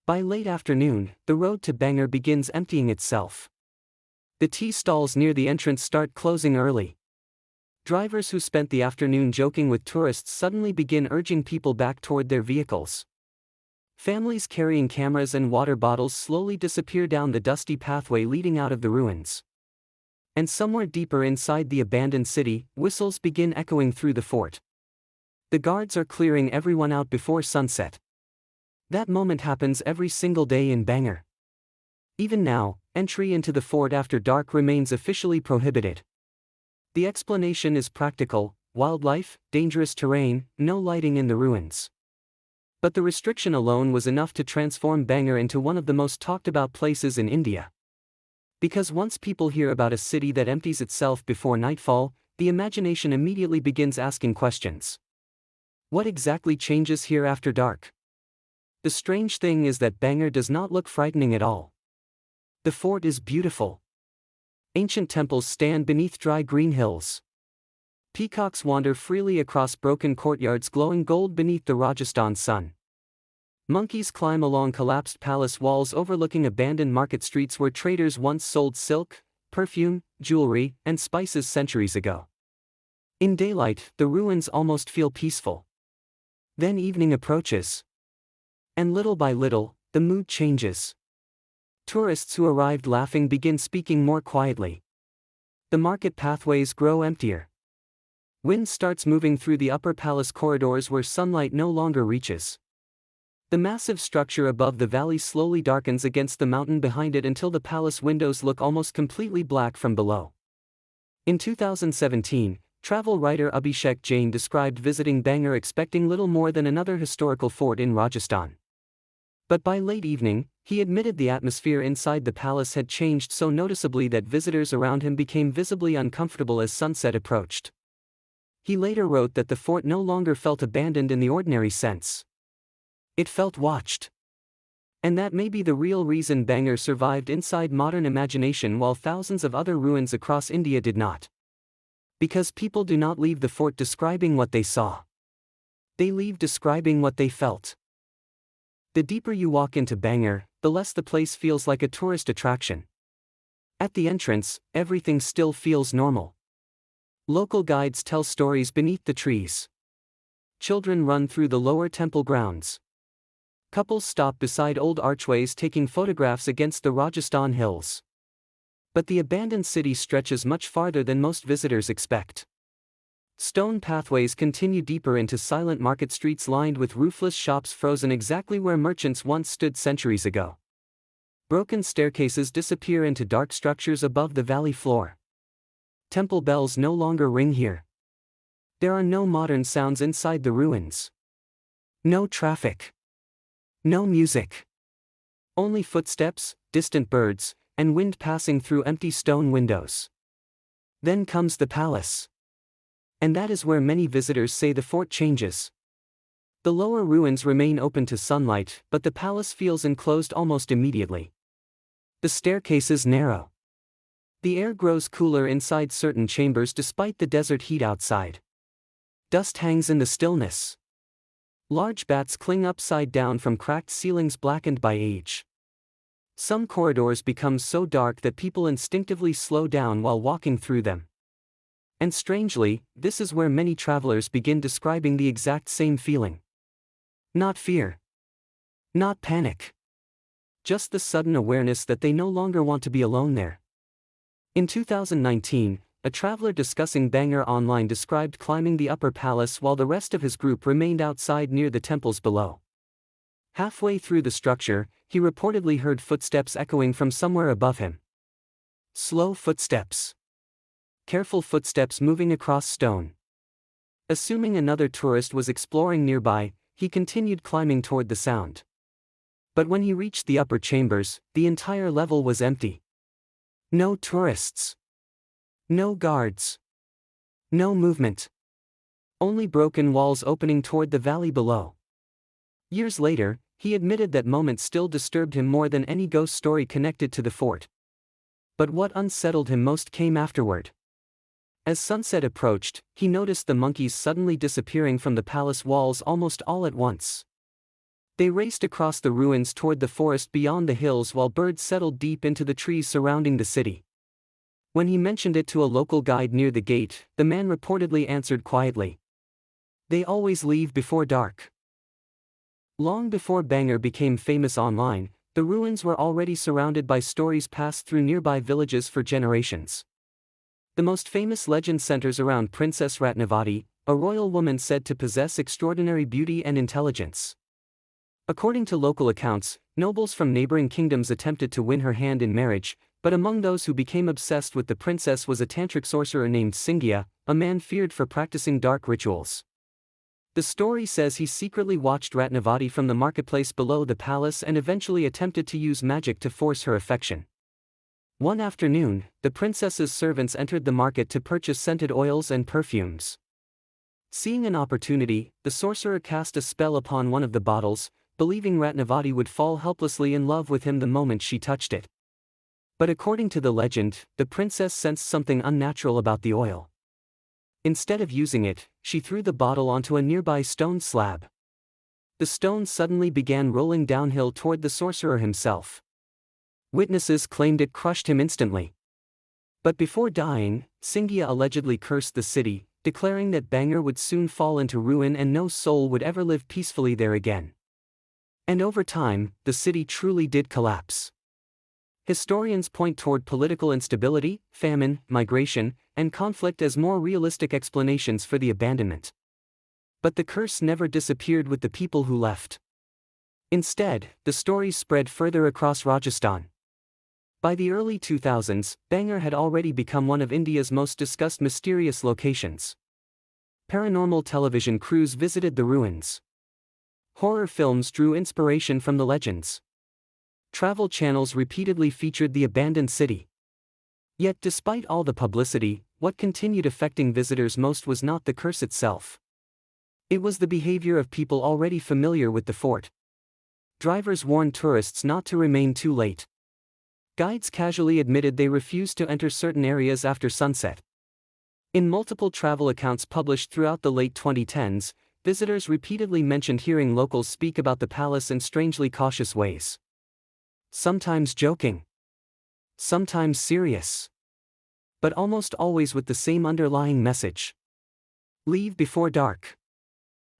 By late afternoon, the road to Bhangarh begins emptying itself. The tea stalls near the entrance start closing early. Drivers who spent the afternoon joking with tourists suddenly begin urging people back toward their vehicles. Families carrying cameras and water bottles slowly disappear down the dusty pathway leading out of the ruins. And somewhere deeper inside the abandoned city, whistles begin echoing through the fort. The guards are clearing everyone out before sunset. That moment happens every single day in Bhangarh. Even now, entry into the fort after dark remains officially prohibited. The explanation is practical: wildlife, dangerous terrain, no lighting in the ruins. But the restriction alone was enough to transform Bhangarh into one of the most talked about places in India. Because once people hear about a city that empties itself before nightfall, the imagination immediately begins asking questions. What exactly changes here after dark? The strange thing is that Bhangarh does not look frightening at all. The fort is beautiful. Ancient temples stand beneath dry green hills. Peacocks wander freely across broken courtyards glowing gold beneath the Rajasthan sun. Monkeys climb along collapsed palace walls overlooking abandoned market streets where traders once sold silk, perfume, jewelry, and spices centuries ago. In daylight, the ruins almost feel peaceful. Then evening approaches. And little by little, the mood changes. Tourists who arrived laughing begin speaking more quietly. The market pathways grow emptier. Wind starts moving through the upper palace corridors where sunlight no longer reaches. The massive structure above the valley slowly darkens against the mountain behind it until the palace windows look almost completely black from below. In 2017, travel writer Abhishek Jain described visiting Bhangarh expecting little more than another historical fort in Rajasthan. But by late evening, he admitted the atmosphere inside the palace had changed so noticeably that visitors around him became visibly uncomfortable as sunset approached. He later wrote that the fort no longer felt abandoned in the ordinary sense. It felt watched. And that may be the real reason Bhangarh survived inside modern imagination while thousands of other ruins across India did not. Because people do not leave the fort describing what they saw. They leave describing what they felt. The deeper you walk into Bhangarh, the less the place feels like a tourist attraction. At the entrance, everything still feels normal. Local guides tell stories beneath the trees. Children run through the lower temple grounds. Couples stop beside old archways taking photographs against the Rajasthan hills. But the abandoned city stretches much farther than most visitors expect. Stone pathways continue deeper into silent market streets lined with roofless shops frozen exactly where merchants once stood centuries ago. Broken staircases disappear into dark structures above the valley floor. Temple bells no longer ring here. There are no modern sounds inside the ruins. No traffic. No music. Only footsteps, distant birds, and wind passing through empty stone windows. Then comes the palace. And that is where many visitors say the fort changes. The lower ruins remain open to sunlight, but the palace feels enclosed almost immediately. The staircases narrow. The air grows cooler inside certain chambers despite the desert heat outside. Dust hangs in the stillness. Large bats cling upside down from cracked ceilings blackened by age. Some corridors become so dark that people instinctively slow down while walking through them. And strangely, this is where many travelers begin describing the exact same feeling. Not fear. Not panic. Just the sudden awareness that they no longer want to be alone there. In 2019, a traveler discussing Bhangarh online described climbing the upper palace while the rest of his group remained outside near the temples below. Halfway through the structure, he reportedly heard footsteps echoing from somewhere above him. Slow footsteps. Careful footsteps moving across stone. Assuming another tourist was exploring nearby, he continued climbing toward the sound. But when he reached the upper chambers, the entire level was empty. No tourists. No guards. No movement. Only broken walls opening toward the valley below. Years later, he admitted that moment still disturbed him more than any ghost story connected to the fort. But what unsettled him most came afterward. As sunset approached, he noticed the monkeys suddenly disappearing from the palace walls almost all at once. They raced across the ruins toward the forest beyond the hills while birds settled deep into the trees surrounding the city. When he mentioned it to a local guide near the gate, the man reportedly answered quietly, "They always leave before dark." Long before Bhangarh became famous online, the ruins were already surrounded by stories passed through nearby villages for generations. The most famous legend centers around Princess Ratnavati, a royal woman said to possess extraordinary beauty and intelligence. According to local accounts, nobles from neighboring kingdoms attempted to win her hand in marriage, but among those who became obsessed with the princess was a tantric sorcerer named Singya, a man feared for practicing dark rituals. The story says he secretly watched Ratnavati from the marketplace below the palace and eventually attempted to use magic to force her affection. One afternoon, the princess's servants entered the market to purchase scented oils and perfumes. Seeing an opportunity, the sorcerer cast a spell upon one of the bottles, believing Ratnavati would fall helplessly in love with him the moment she touched it. But according to the legend, the princess sensed something unnatural about the oil. Instead of using it, she threw the bottle onto a nearby stone slab. The stone suddenly began rolling downhill toward the sorcerer himself. Witnesses claimed it crushed him instantly. But before dying, Singya allegedly cursed the city, declaring that Bhangarh would soon fall into ruin and no soul would ever live peacefully there again. And over time, the city truly did collapse. Historians point toward political instability, famine, migration, and conflict as more realistic explanations for the abandonment. But the curse never disappeared with the people who left. Instead, the stories spread further across Rajasthan. By the early 2000s, Bhangarh had already become one of India's most discussed mysterious locations. Paranormal television crews visited the ruins. Horror films drew inspiration from the legends. Travel channels repeatedly featured the abandoned city. Yet despite all the publicity, what continued affecting visitors most was not the curse itself. It was the behavior of people already familiar with the fort. Drivers warned tourists not to remain too late. Guides casually admitted they refused to enter certain areas after sunset. In multiple travel accounts published throughout the late 2010s, visitors repeatedly mentioned hearing locals speak about the palace in strangely cautious ways. Sometimes joking. Sometimes serious. But almost always with the same underlying message. Leave before dark.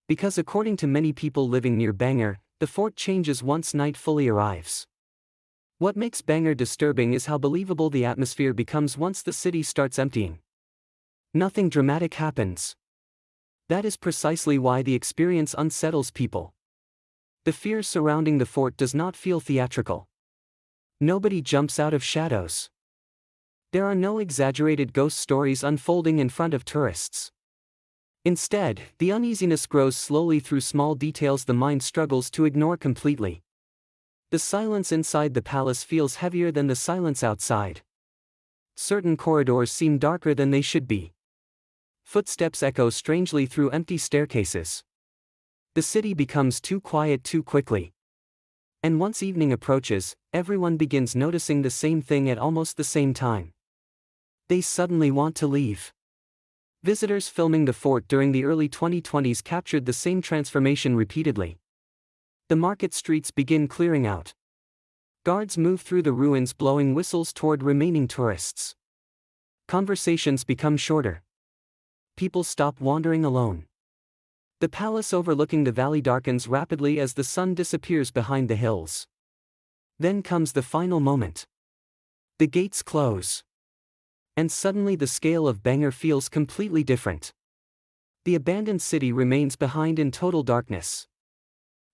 Because according to many people living near Bhangarh, the fort changes once night fully arrives. What makes Bhangarh disturbing is how believable the atmosphere becomes once the city starts emptying. Nothing dramatic happens. That is precisely why the experience unsettles people. The fear surrounding the fort does not feel theatrical. Nobody jumps out of shadows. There are no exaggerated ghost stories unfolding in front of tourists. Instead, the uneasiness grows slowly through small details the mind struggles to ignore completely. The silence inside the palace feels heavier than the silence outside. Certain corridors seem darker than they should be. Footsteps echo strangely through empty staircases. The city becomes too quiet too quickly. And once evening approaches, everyone begins noticing the same thing at almost the same time. They suddenly want to leave. Visitors filming the fort during the early 2020s captured the same transformation repeatedly. The market streets begin clearing out. Guards move through the ruins blowing whistles toward remaining tourists. Conversations become shorter. People stop wandering alone. The palace overlooking the valley darkens rapidly as the sun disappears behind the hills. Then comes the final moment. The gates close. And suddenly the scale of Bhangarh feels completely different. The abandoned city remains behind in total darkness.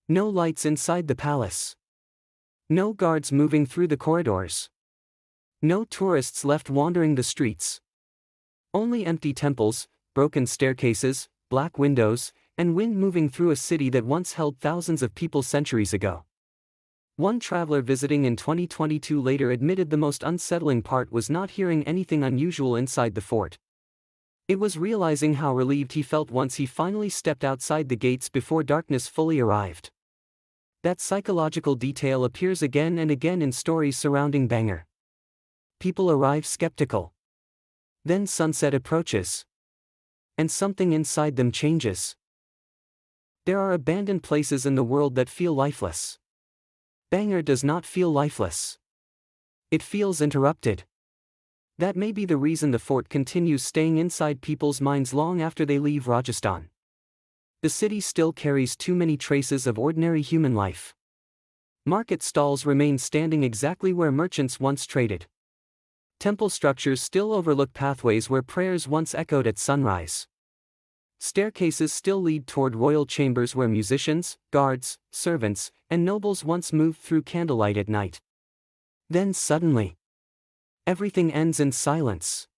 No lights inside the palace. No guards moving through the corridors. No tourists left wandering the streets. Only empty temples, broken staircases, black windows, and wind moving through a city that once held thousands of people centuries ago. One traveler visiting in 2022 later admitted the most unsettling part was not hearing anything unusual inside the fort. It was realizing how relieved he felt once he finally stepped outside the gates before darkness fully arrived. That psychological detail appears again and again in stories surrounding Bhangarh. People arrive skeptical. Then sunset approaches. And something inside them changes. There are abandoned places in the world that feel lifeless. Bhangarh does not feel lifeless. It feels interrupted. That may be the reason the fort continues staying inside people's minds long after they leave Rajasthan. The city still carries too many traces of ordinary human life. Market stalls remain standing exactly where merchants once traded. Temple structures still overlook pathways where prayers once echoed at sunrise. Staircases still lead toward royal chambers where musicians, guards, servants, and nobles once moved through candlelight at night. Then suddenly, everything ends in silence.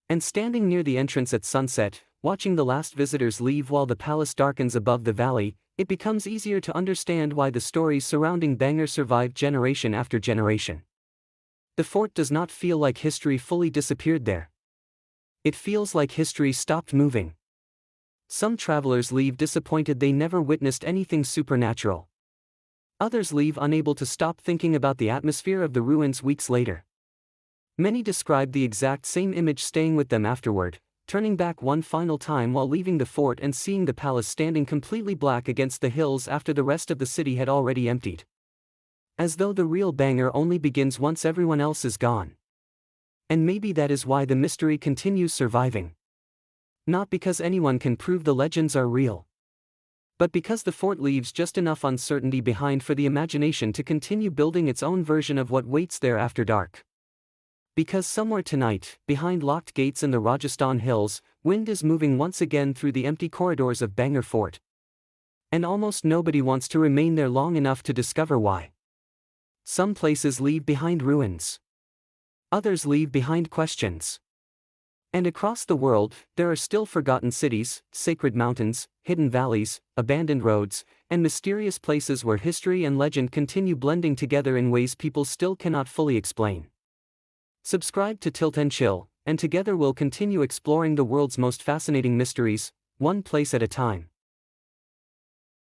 And standing near the entrance at sunset, watching the last visitors leave while the palace darkens above the valley, it becomes easier to understand why the stories surrounding Bhangarh survived generation after generation. The fort does not feel like history fully disappeared there. It feels like history stopped moving. Some travelers leave disappointed they never witnessed anything supernatural. Others leave unable to stop thinking about the atmosphere of the ruins weeks later. Many describe the exact same image staying with them afterward, turning back one final time while leaving the fort and seeing the palace standing completely black against the hills after the rest of the city had already emptied. As though the real Bhangarh only begins once everyone else is gone. And maybe that is why the mystery continues surviving. Not because anyone can prove the legends are real, but because the fort leaves just enough uncertainty behind for the imagination to continue building its own version of what waits there after dark. Because somewhere tonight, behind locked gates in the Rajasthan hills, wind is moving once again through the empty corridors of Bhangarh Fort. And almost nobody wants to remain there long enough to discover why. Some places leave behind ruins. Others leave behind questions. And across the world, there are still forgotten cities, sacred mountains, hidden valleys, abandoned roads, and mysterious places where history and legend continue blending together in ways people still cannot fully explain. Subscribe to Tilt and Chill, and together we'll continue exploring the world's most fascinating mysteries, one place at a time.